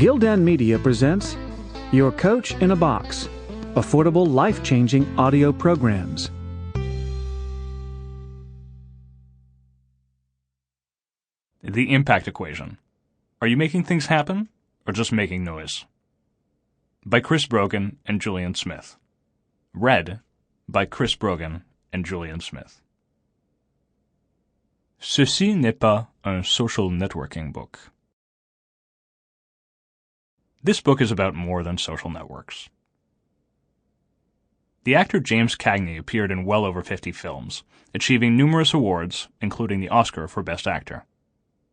Gildan Media presents Your Coach in a Box, affordable, life-changing audio programs. The Impact Equation. Are you making things happen, or just making noise? By Chris Brogan and Julien Smith. Read by Chris Brogan and Julien Smith. Ceci n'est pas un social networking book. This book is about more than social networks. The actor James Cagney appeared in well over 50 films, achieving numerous awards, including the Oscar for Best Actor.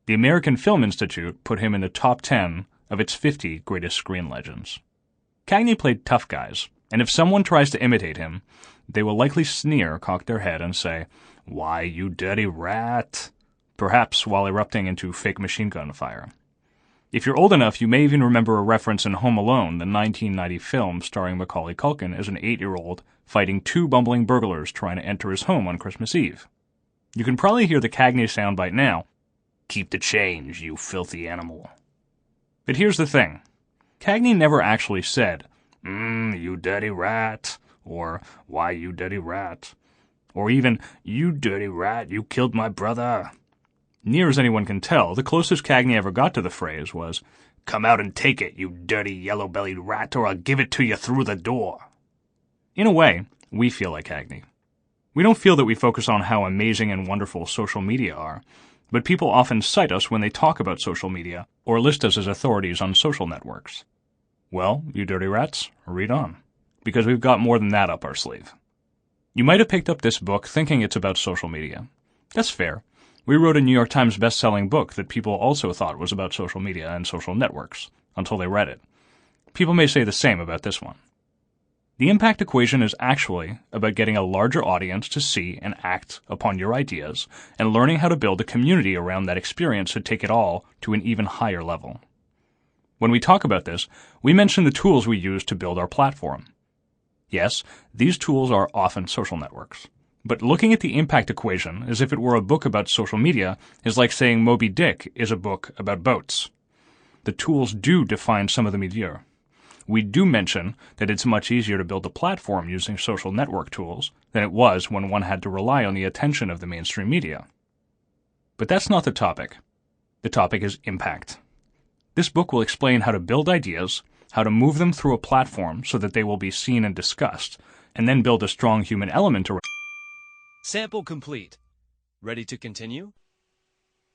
The American Film Institute put him in the top 10 of its 50 greatest screen legends. Cagney played tough guys, and if someone tries to imitate him, they will likely sneer, cock their head, and say, "Why, you dirty rat," perhaps while erupting into fake machine gun fire. If you're old enough, you may even remember a reference in Home Alone, the 1990 film starring Macaulay Culkin as an 8-year-old fighting two bumbling burglars trying to enter his home on Christmas Eve. You can probably hear the Cagney soundbite now. "Keep the change, you filthy animal." But here's the thing. Cagney never actually said, "You dirty rat," or "Why, you dirty rat," or even, "You dirty rat, you killed my brother." Near as anyone can tell, the closest Cagney ever got to the phrase was, "Come out and take it, you dirty yellow-bellied rat, or I'll give it to you through the door." In a way, we feel like Cagney. We don't feel that we focus on how amazing and wonderful social media are, but people often cite us when they talk about social media or list us as authorities on social networks. Well, you dirty rats, read on, because we've got more than that up our sleeve. You might have picked up this book thinking it's about social media. That's fair. We wrote a New York Times best-selling book that people also thought was about social media and social networks, until they read it. People may say the same about this one. The Impact Equation is actually about getting a larger audience to see and act upon your ideas and learning how to build a community around that experience to take it all to an even higher level. When we talk about this, we mention the tools we use to build our platform. Yes, these tools are often social networks. But looking at the Impact Equation as if it were a book about social media is like saying Moby Dick is a book about boats. The tools do define some of the milieu. We do mention that it's much easier to build a platform using social network tools than it was when one had to rely on the attention of the mainstream media. But that's not the topic. The topic is impact. This book will explain how to build ideas, how to move them through a platform so that they will be seen and discussed, and then build a strong human element around. Sample complete. Ready to continue?